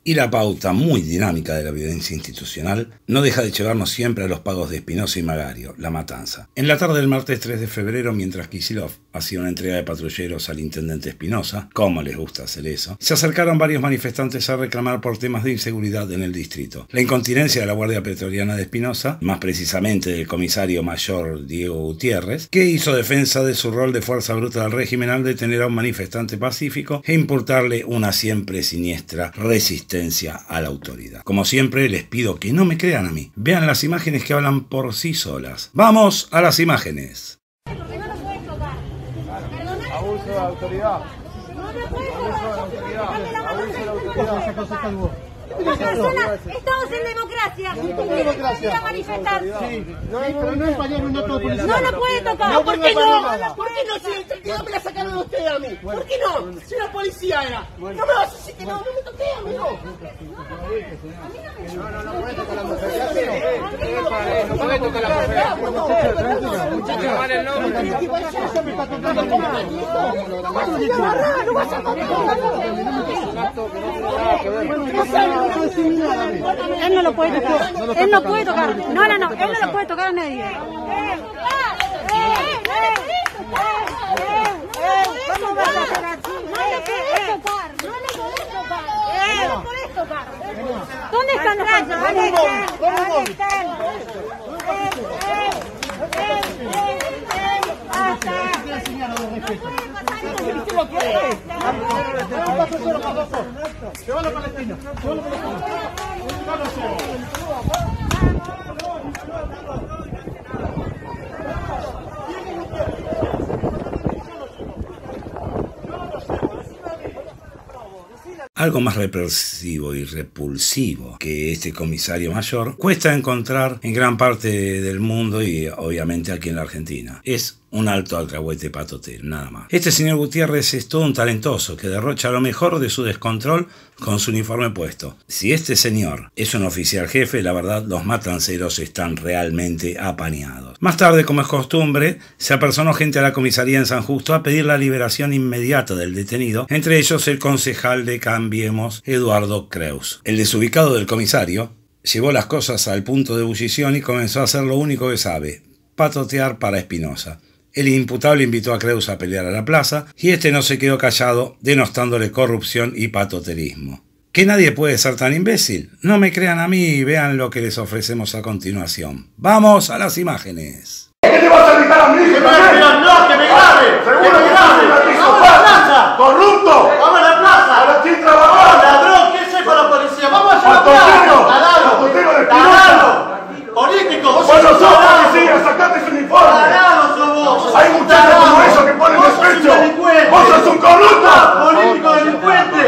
Y la pauta muy dinámica de la violencia institucional no deja de llevarnos siempre a los pagos de Espinosa y Magario, la matanza. En la tarde del martes 3 de febrero, mientras Kicillof hacía una entrega de patrulleros al intendente Espinosa, cómo les gusta hacer eso, se acercaron varios manifestantes a reclamar por temas de inseguridad en el distrito. La incontinencia de la Guardia Pretoriana de Espinosa, más precisamente del comisario mayor Diego Gutiérrez, que hizo defensa de su rol de fuerza bruta del régimen al detener a un manifestante pacífico e imputarle una siempre siniestra resistencia a la autoridad. Como siempre, les pido que no me crean a mí. Vean las imágenes que hablan por sí solas. ¡Vamos a las imágenes! Abuso de autoridad. Estamos en democracia. ¿Quiere manifestar? Sí. No es fallar un acto de policía. No lo puede tocar. No, ¿por qué no? ¿Por qué no? Si el 32 me la sacaron a usted a mí. ¿Por qué no? Si la policía era. No me vas a decir que no me toqué a mí, no. No puede tocar la mujer. No puede tocar la mujer. Muchachos, vale el nombre. No vas a Él no lo puede tocar. Él no puede tocar. No. Él no lo puede tocar a nadie. ¿Cómo vas a hacer así? No le podés tocar. ¿Dónde están los falsos? ¿Dónde están? Llévalo palestino. Algo más represivo y repulsivo que este comisario mayor cuesta encontrar en gran parte del mundo y obviamente aquí en la Argentina. Es un alto alcahuete patotero, nada más. Este señor Gutiérrez es todo un talentoso que derrocha lo mejor de su descontrol con su uniforme puesto. Si este señor es un oficial jefe, la verdad los matanceros están realmente apañados. Más tarde, como es costumbre, se apersonó gente a la comisaría en San Justo a pedir la liberación inmediata del detenido, entre ellos el concejal de Cambiemos, Eduardo Creus. El desubicado del comisario llevó las cosas al punto de ebullición y comenzó a hacer lo único que sabe: patotear para Espinosa. El imputable invitó a Creus a pelear a la plaza y este no se quedó callado, denostándole corrupción y patoterismo. ¿Que nadie puede ser tan imbécil? No me crean a mí y vean lo que les ofrecemos a continuación. ¡Vamos a las imágenes! ¿Qué te vas a gritar a mi hija? No, que me grabe. Que me grabe. ¡Vamos a la plaza! ¡Corrupto! ¡Vamos a la plaza! ¡A la chin trabajadora! ¡Ladrón! ¿Qué es eso la policía? ¡Vamos a la plaza! ¡Tarado! ¡Tarado! ¡Político! ¡Vos ¡Vos no sos tarado! policía! ¡Sacate ese uniforme! ¡Tarado sos vos! ¡Hay muchachos como esos que ponen despecho! ¡Vos sos un corrupto! ¡Político delincuente!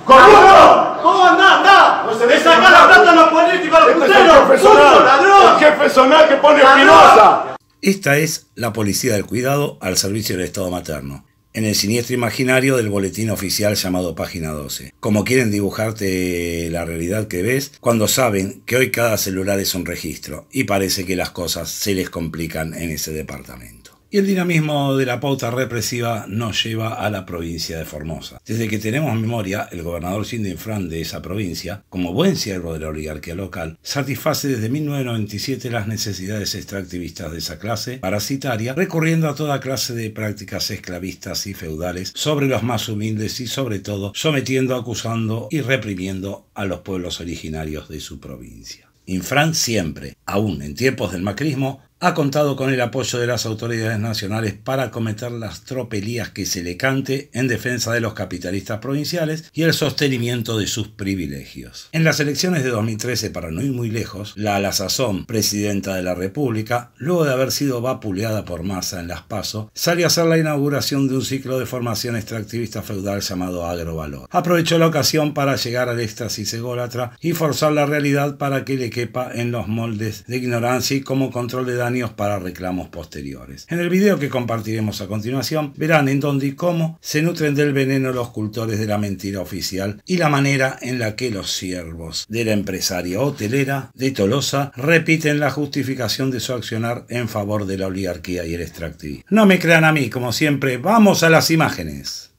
¡Corrupto! ¿Cómo andá? ¡Le sacás la plata a los políticos, a los Este es el puteros! jefe ¡Sucio, zonal! ladrón! ¡El jefe zonal que pone Espinosa! Esta es la policía del cuidado al servicio del Estado materno, en el siniestro imaginario del boletín oficial llamado Página 12. Como quieren dibujarte la realidad que ves, cuando saben que hoy cada celular es un registro, y parece que las cosas se les complican en ese departamento. Y el dinamismo de la pauta represiva nos lleva a la provincia de Formosa. Desde que tenemos memoria, el gobernador Cindy Infran de esa provincia, como buen siervo de la oligarquía local, satisface desde 1997 las necesidades extractivistas de esa clase parasitaria, recurriendo a toda clase de prácticas esclavistas y feudales sobre los más humildes y sobre todo sometiendo, acusando y reprimiendo a los pueblos originarios de su provincia. Infran siempre, aún en tiempos del macrismo, ha contado con el apoyo de las autoridades nacionales para acometer las tropelías que se le cante en defensa de los capitalistas provinciales y el sostenimiento de sus privilegios. En las elecciones de 2013, para no ir muy lejos, la a la sazón presidenta de la República, luego de haber sido vapuleada por Massa en las PASO, salió a hacer la inauguración de un ciclo de formación extractivista feudal llamado Agrovalor. Aprovechó la ocasión para llegar al éxtasis ególatra y forzar la realidad para que le quepa en los moldes de ignorancia y como control de daños para reclamos posteriores. En el video que compartiremos a continuación verán en dónde y cómo se nutren del veneno los cultores de la mentira oficial y la manera en la que los siervos de la empresaria hotelera de Tolosa repiten la justificación de su accionar en favor de la oligarquía y el extractivismo. No me crean a mí, como siempre, vamos a las imágenes.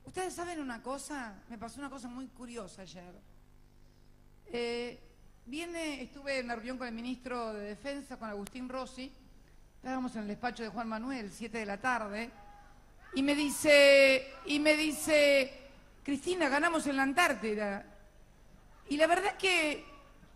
Ustedes saben una cosa, me pasó una cosa muy curiosa ayer. Estuve en una reunión con el ministro de Defensa, con Agustín Rossi, estábamos en el despacho de Juan Manuel, 7 de la tarde, y me dice, Cristina, ganamos en la Antártida. Y la verdad es que,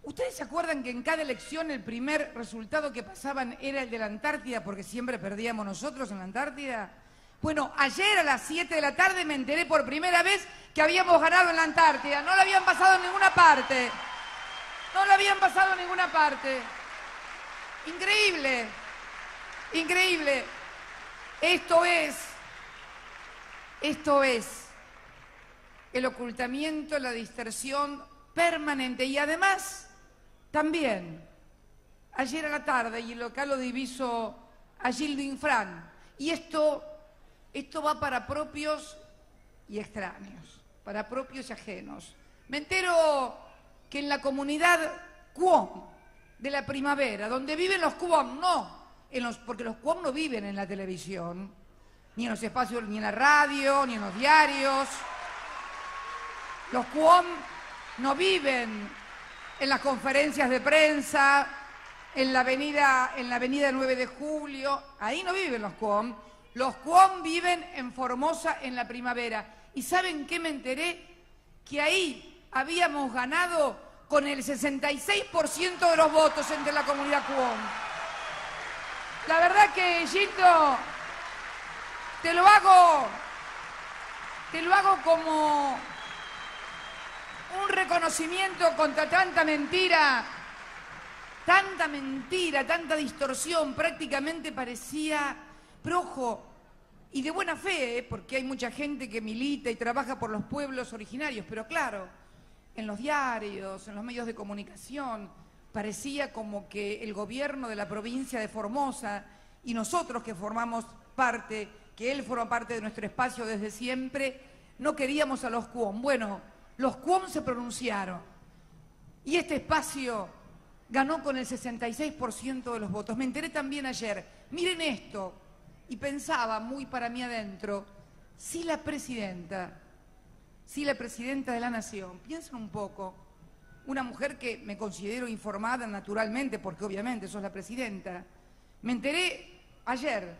¿ustedes se acuerdan que en cada elección el primer resultado que pasaban era el de la Antártida, porque siempre perdíamos nosotros en la Antártida? Bueno, ayer a las 7 de la tarde me enteré por primera vez que habíamos ganado en la Antártida. No lo habían pasado en ninguna parte. No lo habían pasado en ninguna parte. Increíble. Increíble. Esto es el ocultamiento, la distorsión permanente. Y además, también, ayer a la tarde, y el local lo diviso a Gildo Infran, y esto va para propios y extraños, para propios y ajenos. Me entero que en la comunidad Cuom de la Primavera, donde viven los Cuom, porque los Cuom no viven en la televisión, ni en los espacios, ni en la radio, ni en los diarios. Los Cuom no viven en las conferencias de prensa, en la avenida 9 de Julio, ahí no viven los Cuom. Los Cuom viven en Formosa, en la Primavera. ¿Y saben qué me enteré? Que ahí habíamos ganado con el 66% de los votos entre la comunidad Cuom. La verdad que, Gildo, te lo hago como un reconocimiento contra tanta mentira, tanta distorsión. Prácticamente parecía... Pero ojo, y de buena fe, porque hay mucha gente que milita y trabaja por los pueblos originarios, pero claro, en los diarios, en los medios de comunicación, parecía como que el gobierno de la provincia de Formosa y nosotros que formamos parte, que él forma parte de nuestro espacio desde siempre, no queríamos a los Cuom. Bueno, los Cuom se pronunciaron y este espacio ganó con el 66% de los votos. Me enteré también ayer, miren esto, y pensaba muy para mí adentro, si la presidenta de la Nación, piensen un poco, una mujer que me considero informada naturalmente, porque obviamente sos la presidenta, me enteré ayer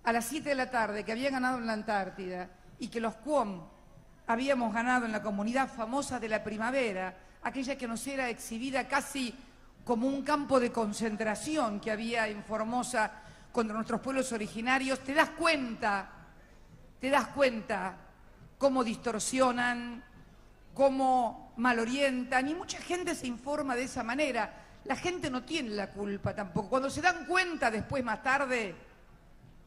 a las 7 de la tarde que había ganado en la Antártida y que los Cuom habíamos ganado en la comunidad famosa de la Primavera, aquella que nos era exhibida casi como un campo de concentración que había en Formosa contra nuestros pueblos originarios. Te das cuenta cómo distorsionan, cómo malorientan, y mucha gente se informa de esa manera. La gente no tiene la culpa tampoco. Cuando se dan cuenta después, más tarde,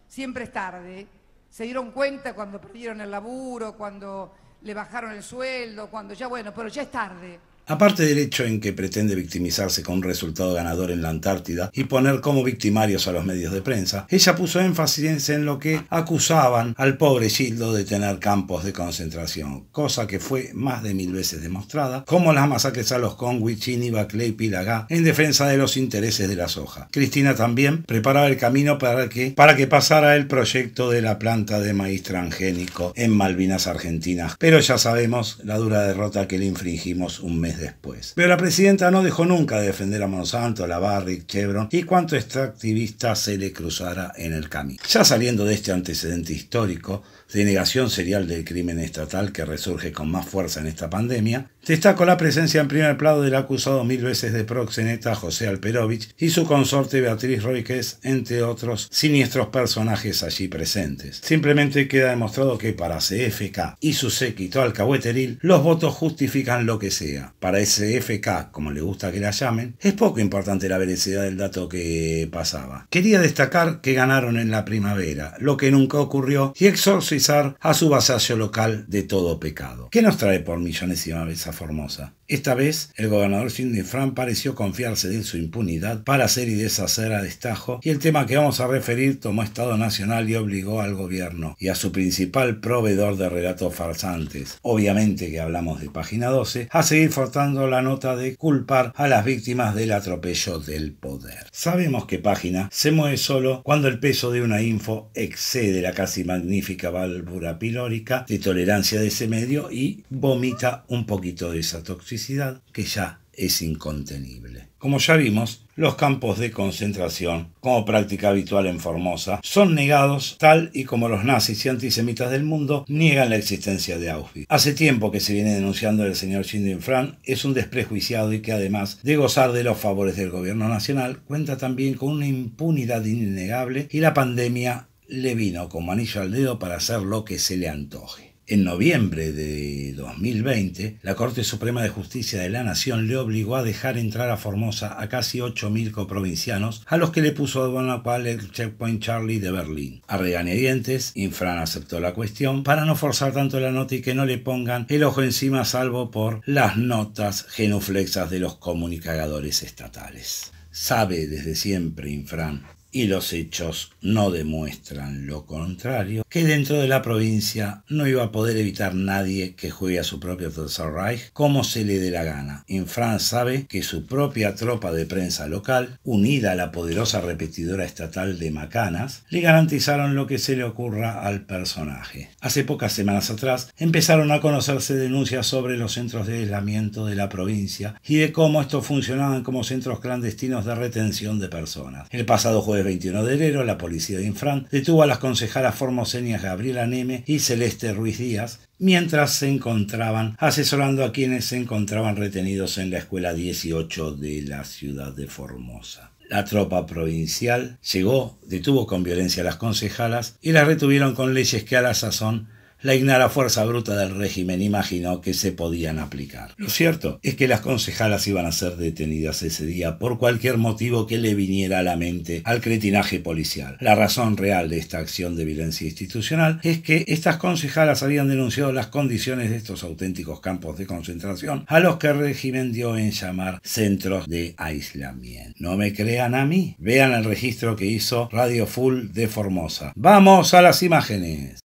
siempre es tarde. Se dieron cuenta cuando perdieron el laburo, cuando le bajaron el sueldo, cuando ya, bueno, pero ya es tarde. Aparte del hecho en que pretende victimizarse con un resultado ganador en la Antártida y poner como victimarios a los medios de prensa, ella puso énfasis en lo que acusaban al pobre Gildo de tener campos de concentración, cosa que fue más de 1000 veces demostrada, como las masacres a los Cuom, Huichini, Baclay, Pilagá, en defensa de los intereses de la soja. Cristina también preparaba el camino para que pasara el proyecto de la planta de maíz transgénico en Malvinas Argentinas, pero ya sabemos la dura derrota que le infringimos un mes después. Pero la presidenta no dejó nunca de defender a Monsanto, la Barrick, Chevron y cuanto extractivista se le cruzara en el camino. Ya saliendo de este antecedente histórico de negación serial del crimen estatal que resurge con más fuerza en esta pandemia, destaco la presencia en primer plano del acusado 1000 veces de proxeneta José Alperovich y su consorte Beatriz Roiquez, entre otros siniestros personajes allí presentes. Simplemente queda demostrado que para CFK y su séquito alcahueteril, los votos justifican lo que sea. Para CFK, como le gusta que la llamen, es poco importante la veracidad del dato que pasaba. Quería destacar que ganaron en la Primavera, lo que nunca ocurrió, y exorcizar a su vasallo local de todo pecado. ¿Qué nos trae por millonésima vez a Formosa? Esta vez, el gobernador Gildo Infran pareció confiarse de su impunidad para hacer y deshacer a destajo, y el tema que vamos a referir tomó Estado Nacional y obligó al gobierno y a su principal proveedor de relatos farsantes, obviamente que hablamos de Página 12, a seguir fortaleciendo tratando la nota de culpar a las víctimas del atropello del poder. Sabemos que Página se mueve solo cuando el peso de una info excede la casi magnífica válvula pilórica de tolerancia de ese medio y vomita un poquito de esa toxicidad que ya es incontenible. Como ya vimos, los campos de concentración, como práctica habitual en Formosa, son negados tal y como los nazis y antisemitas del mundo niegan la existencia de Auschwitz. Hace tiempo que se viene denunciando el señor Jim Infran es un desprejuiciado y que además de gozar de los favores del gobierno nacional, cuenta también con una impunidad innegable y la pandemia le vino como anillo al dedo para hacer lo que se le antoje. En noviembre de 2020, la Corte Suprema de Justicia de la Nación le obligó a dejar entrar a Formosa a casi 8.000 coprovincianos, a los que le puso aduana cual el Checkpoint Charlie de Berlín. A regañadientes, Infran aceptó la cuestión para no forzar tanto la nota y que no le pongan el ojo encima salvo por las notas genuflexas de los comunicadores estatales. Sabe desde siempre Infran, y los hechos no demuestran lo contrario, que dentro de la provincia no iba a poder evitar nadie que juegue a su propio Tercer Reich como se le dé la gana. Infran sabe que su propia tropa de prensa local, unida a la poderosa repetidora estatal de macanas, le garantizaron lo que se le ocurra al personaje. Hace pocas semanas atrás empezaron a conocerse denuncias sobre los centros de aislamiento de la provincia y de cómo estos funcionaban como centros clandestinos de retención de personas. El pasado jueves 21 de enero, la policía de Infran detuvo a las concejalas formoseñas Gabriela Neme y Celeste Ruiz Díaz mientras se encontraban asesorando a quienes se encontraban retenidos en la escuela 18 de la ciudad de Formosa. La tropa provincial llegó, detuvo con violencia a las concejalas y las retuvieron con leyes que a la sazón la ignara fuerza bruta del régimen imaginó que se podían aplicar. Lo cierto es que las concejalas iban a ser detenidas ese día por cualquier motivo que le viniera a la mente al cretinaje policial. La razón real de esta acción de violencia institucional es que estas concejalas habían denunciado las condiciones de estos auténticos campos de concentración a los que el régimen dio en llamar centros de aislamiento. No me crean a mí, vean el registro que hizo Radio Full de Formosa. ¡Vamos a las imágenes!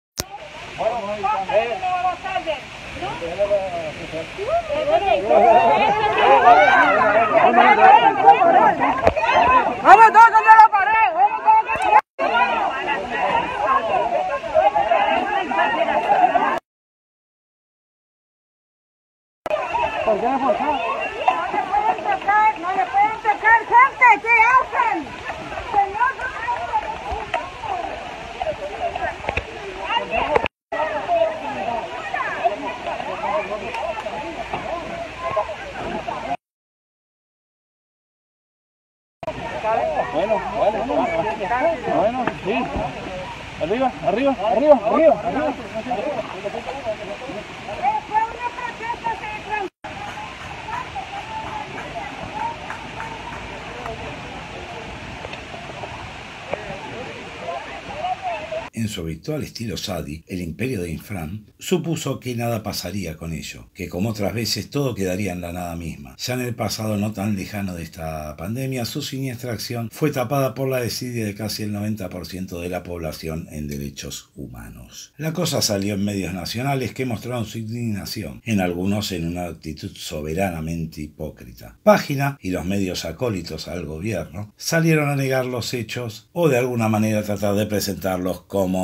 ¡Vamos todos contra la pared! ¿Por qué me forzó? No le pueden tocar, gente, ¿qué hacen? Señor, Bueno, sí. Arriba, arriba, arriba, arriba, arriba. fue una protesta, señor. En su habitual estilo sadi, el imperio de Infran supuso que nada pasaría con ello, que como otras veces todo quedaría en la nada misma. Ya en el pasado no tan lejano de esta pandemia, su siniestra acción fue tapada por la desidia de casi el 90% de la población en derechos humanos. La cosa salió en medios nacionales que mostraron su indignación, en algunos en una actitud soberanamente hipócrita. Página y los medios acólitos al gobierno salieron a negar los hechos o de alguna manera tratar de presentarlos como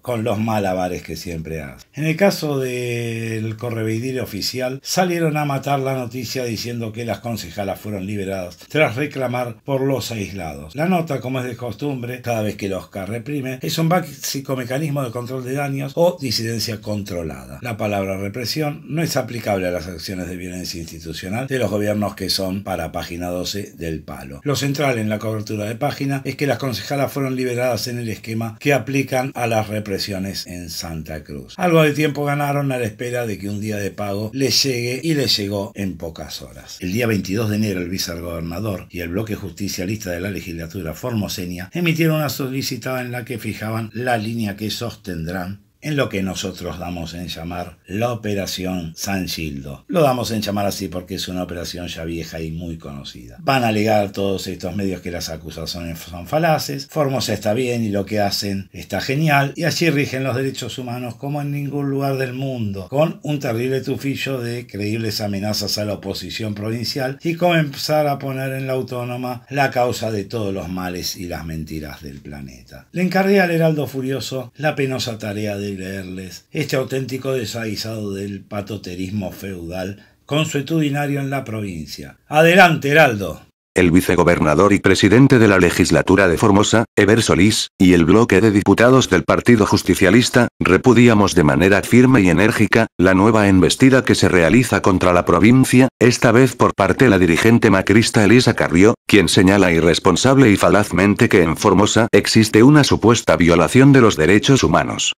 con los malabares que siempre hace. En el caso del correveidile oficial, salieron a matar la noticia diciendo que las concejalas fueron liberadas tras reclamar por los aislados. La nota, como es de costumbre, cada vez que el Oscar reprime, es un básico mecanismo de control de daños o disidencia controlada. La palabra represión no es aplicable a las acciones de violencia institucional de los gobiernos que son para Página 12 del palo. Lo central en la cobertura de Página es que las concejalas fueron liberadas en el esquema que aplican a las represiones en Santa Cruz. Algo de tiempo ganaron a la espera de que un día de pago les llegue y les llegó en pocas horas. El día 22 de enero el vicegobernador y el bloque justicialista de la legislatura formoseña emitieron una solicitada en la que fijaban la línea que sostendrán en lo que nosotros damos en llamar la Operación San Gildo. Lo damos en llamar así porque es una operación ya vieja y muy conocida. Van a alegar todos estos medios que las acusaciones son falaces, Formosa está bien y lo que hacen está genial, y allí rigen los derechos humanos como en ningún lugar del mundo, con un terrible tufillo de creíbles amenazas a la oposición provincial y comenzar a poner en la autónoma la causa de todos los males y las mentiras del planeta. Le encargué al Heraldo Furioso la penosa tarea de leerles este auténtico desaguisado del patoterismo feudal consuetudinario en la provincia. ¡Adelante, Heraldo! El vicegobernador y presidente de la legislatura de Formosa, Eber Solís, y el bloque de diputados del Partido Justicialista, repudiamos de manera firme y enérgica la nueva embestida que se realiza contra la provincia, esta vez por parte de la dirigente macrista Elisa Carrió, quien señala irresponsable y falazmente que en Formosa existe una supuesta violación de los derechos humanos.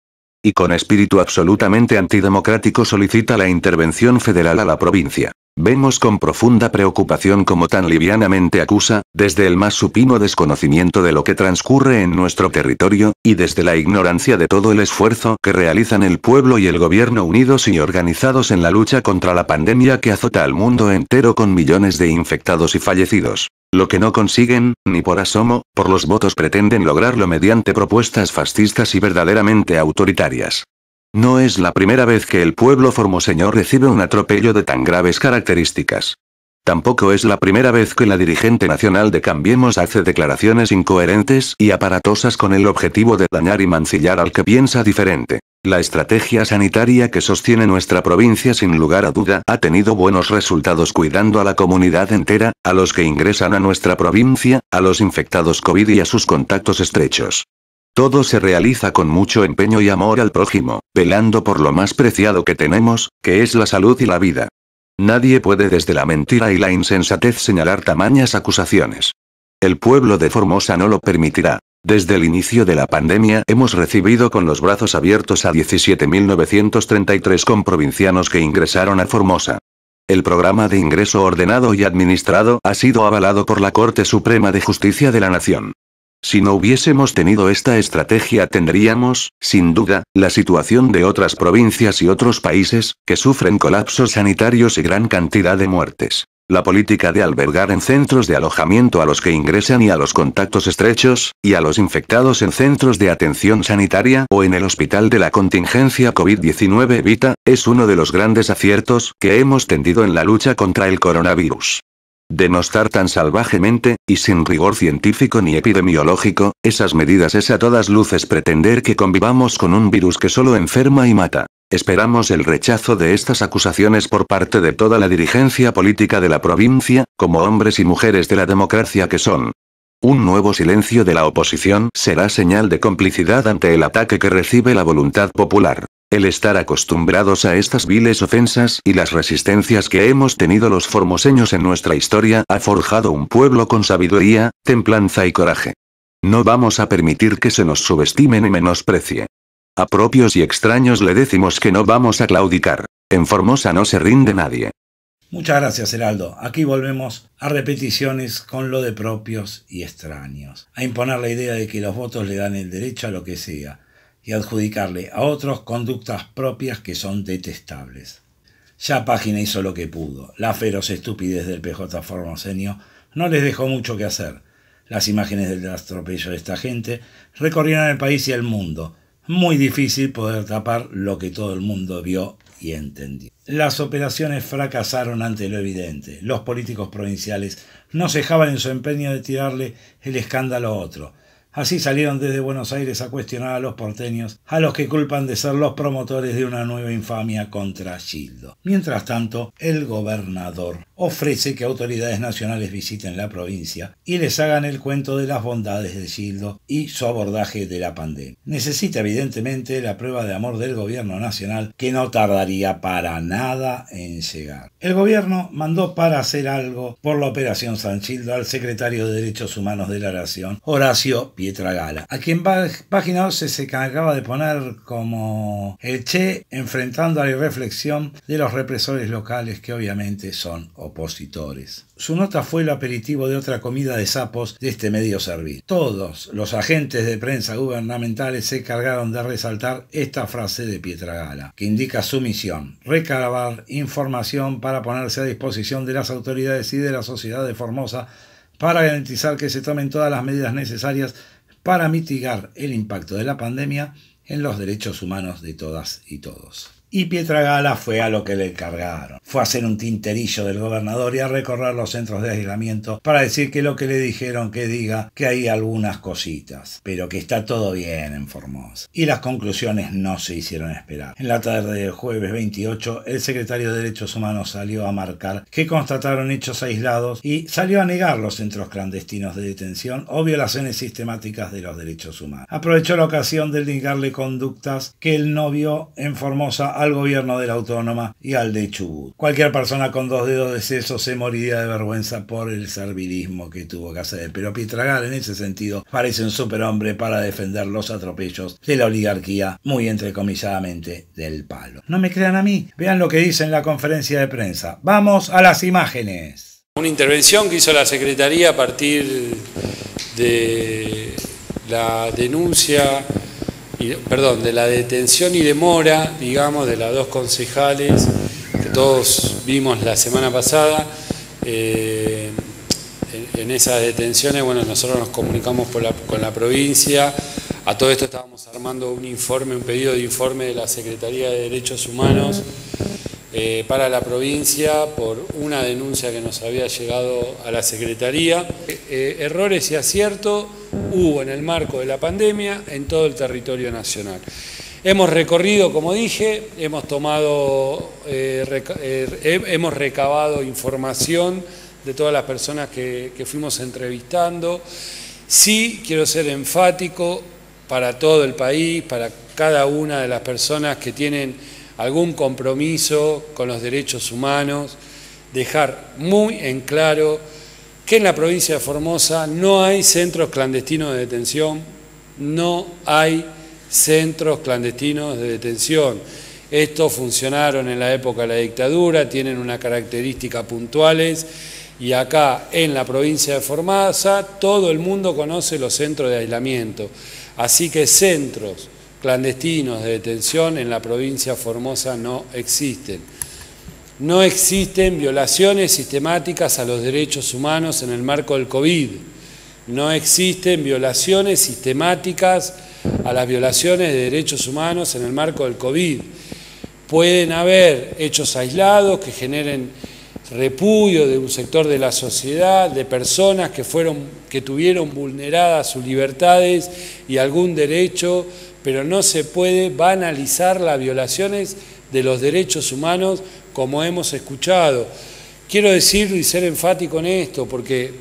Y con espíritu absolutamente antidemocrático solicita la intervención federal a la provincia. Vemos con profunda preocupación cómo tan livianamente acusa, desde el más supino desconocimiento de lo que transcurre en nuestro territorio, y desde la ignorancia de todo el esfuerzo que realizan el pueblo y el gobierno unidos y organizados en la lucha contra la pandemia que azota al mundo entero con millones de infectados y fallecidos. Lo que no consiguen, ni por asomo, por los votos pretenden lograrlo mediante propuestas fascistas y verdaderamente autoritarias. No es la primera vez que el pueblo formoseño recibe un atropello de tan graves características. Tampoco es la primera vez que la dirigente nacional de Cambiemos hace declaraciones incoherentes y aparatosas con el objetivo de dañar y mancillar al que piensa diferente. La estrategia sanitaria que sostiene nuestra provincia sin lugar a duda ha tenido buenos resultados cuidando a la comunidad entera, a los que ingresan a nuestra provincia, a los infectados COVID y a sus contactos estrechos. Todo se realiza con mucho empeño y amor al prójimo, velando por lo más preciado que tenemos, que es la salud y la vida. Nadie puede desde la mentira y la insensatez señalar tamañas acusaciones. El pueblo de Formosa no lo permitirá. Desde el inicio de la pandemia hemos recibido con los brazos abiertos a 17.933 comprovincianos que ingresaron a Formosa. El programa de ingreso ordenado y administrado ha sido avalado por la Corte Suprema de Justicia de la Nación. Si no hubiésemos tenido esta estrategia tendríamos, sin duda, la situación de otras provincias y otros países, que sufren colapsos sanitarios y gran cantidad de muertes. La política de albergar en centros de alojamiento a los que ingresan y a los contactos estrechos, y a los infectados en centros de atención sanitaria o en el hospital de la contingencia COVID-19 Evita, es uno de los grandes aciertos que hemos tendido en la lucha contra el coronavirus. Denostar tan salvajemente, y sin rigor científico ni epidemiológico, esas medidas es a todas luces pretender que convivamos con un virus que solo enferma y mata. Esperamos el rechazo de estas acusaciones por parte de toda la dirigencia política de la provincia, como hombres y mujeres de la democracia que son. Un nuevo silencio de la oposición será señal de complicidad ante el ataque que recibe la voluntad popular. El estar acostumbrados a estas viles ofensas y las resistencias que hemos tenido los formoseños en nuestra historia ha forjado un pueblo con sabiduría, templanza y coraje. No vamos a permitir que se nos subestime ni menosprecie. A propios y extraños le decimos que no vamos a claudicar. En Formosa no se rinde nadie. Muchas gracias, Heraldo. Aquí volvemos a repeticiones con lo de propios y extraños. A imponer la idea de que los votos le dan el derecho a lo que sea, y adjudicarle a otros conductas propias que son detestables. Ya Página hizo lo que pudo. La feroz estupidez del PJ formoseño no les dejó mucho que hacer. Las imágenes del atropello de esta gente recorrieron el país y el mundo. Muy difícil poder tapar lo que todo el mundo vio y entendió. Las operaciones fracasaron ante lo evidente. Los políticos provinciales no cejaban en su empeño de tirarle el escándalo a otro. Así salieron desde Buenos Aires a cuestionar a los porteños, a los que culpan de ser los promotores de una nueva infamia contra Gildo. Mientras tanto, el gobernador ofrece que autoridades nacionales visiten la provincia y les hagan el cuento de las bondades de Gildo y su abordaje de la pandemia. Necesita evidentemente la prueba de amor del gobierno nacional, que no tardaría para nada en llegar. El gobierno mandó para hacer algo por la Operación San Gildo al secretario de Derechos Humanos de la Nación, Horacio Piedra. Pietragala, a quien Página 12 se encargaba de poner como el Che enfrentando a la irreflexión de los represores locales que obviamente son opositores. Su nota fue el aperitivo de otra comida de sapos de este medio servicio. Todos los agentes de prensa gubernamentales se encargaron de resaltar esta frase de Pietragala, que indica su misión: recabar información para ponerse a disposición de las autoridades y de la sociedad de Formosa para garantizar que se tomen todas las medidas necesarias para mitigar el impacto de la pandemia en los derechos humanos de todas y todos. Y Pietragala fue a lo que le encargaron. Fue a hacer un tinterillo del gobernador y a recorrer los centros de aislamiento para decir que lo que le dijeron que diga, que hay algunas cositas, pero que está todo bien en Formosa. Y las conclusiones no se hicieron esperar. En la tarde del jueves 28, el secretario de Derechos Humanos salió a marcar que constataron hechos aislados y salió a negar los centros clandestinos de detención o violaciones sistemáticas de los derechos humanos. Aprovechó la ocasión de indicarle conductas que él no vio en Formosa al gobierno de la Autónoma y al de Chubut. Cualquier persona con 2 dedos de seso se moriría de vergüenza por el servilismo que tuvo que hacer. Pero Pietragala en ese sentido parece un superhombre para defender los atropellos de la oligarquía, muy entrecomilladamente del palo. No me crean a mí, vean lo que dice en la conferencia de prensa. ¡Vamos a las imágenes! Una intervención que hizo la Secretaría a partir de la denuncia, de la detención y demora, digamos, de las 2 concejales que todos vimos la semana pasada. En esas detenciones, bueno, nosotros nos comunicamos con la provincia. A todo esto estábamos armando un pedido de informe de la Secretaría de Derechos Humanos para la provincia por una denuncia que nos había llegado a la Secretaría. Errores y aciertos hubo en el marco de la pandemia en todo el territorio nacional. Hemos recorrido, como dije, hemos recabado información de todas las personas que fuimos entrevistando. Sí quiero ser enfático para todo el país, para cada una de las personas que tienen algún compromiso con los derechos humanos, dejar muy en claro que en la provincia de Formosa no hay centros clandestinos de detención, no hay centros clandestinos de detención. Estos funcionaron en la época de la dictadura, tienen una característica puntuales y acá en la provincia de Formosa todo el mundo conoce los centros de aislamiento. Así que centros clandestinos de detención en la provincia de Formosa no existen. No existen violaciones sistemáticas a los derechos humanos en el marco del COVID. No existen violaciones sistemáticas a las violaciones de derechos humanos en el marco del COVID. Pueden haber hechos aislados que generen repudio de un sector de la sociedad, de personas que tuvieron vulneradas sus libertades y algún derecho, pero no se puede banalizar las violaciones de los derechos humanos como hemos escuchado. Quiero decirlo y ser enfático en esto, porque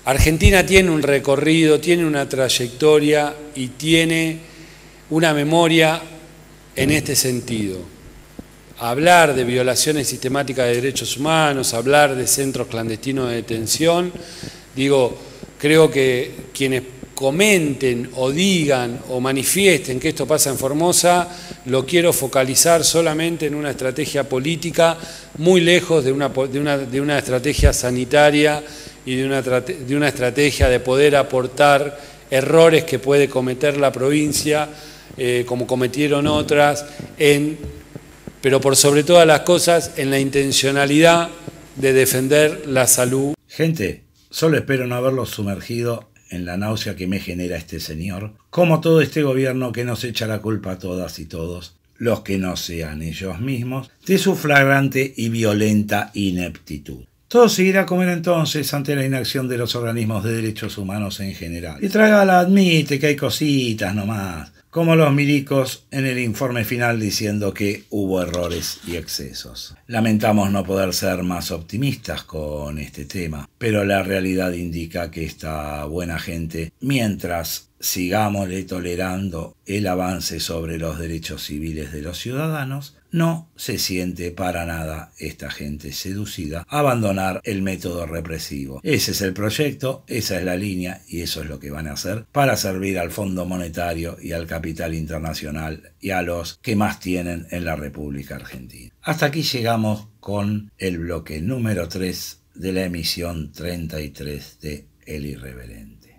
Argentina tiene un recorrido, tiene una trayectoria y tiene una memoria en este sentido. Hablar de violaciones sistemáticas de derechos humanos, hablar de centros clandestinos de detención, creo que quienes comenten o digan o manifiesten que esto pasa en Formosa, lo quiero focalizar solamente en una estrategia política, muy lejos de una estrategia sanitaria y de una estrategia de poder aportar errores que puede cometer la provincia, como cometieron otras, pero por sobre todas las cosas en la intencionalidad de defender la salud. Gente, solo espero no haberlos sumergido en la náusea que me genera este señor, como todo este gobierno que nos echa la culpa a todas y todos, los que no sean ellos mismos, de su flagrante y violenta ineptitud. Todo seguirá como era entonces ante la inacción de los organismos de derechos humanos en general. Pietragala admite que hay cositas nomás, como los milicos en el informe final diciendo que hubo errores y excesos. Lamentamos no poder ser más optimistas con este tema, pero la realidad indica que esta buena gente, mientras sigámosle tolerando el avance sobre los derechos civiles de los ciudadanos, No se siente para nada esta gente seducida a abandonar el método represivo. Ese es el proyecto, esa es la línea y eso es lo que van a hacer para servir al Fondo Monetario y al capital internacional y a los que más tienen en la República Argentina. Hasta aquí llegamos con el bloque número 3 de la emisión 33 de El Irreverente.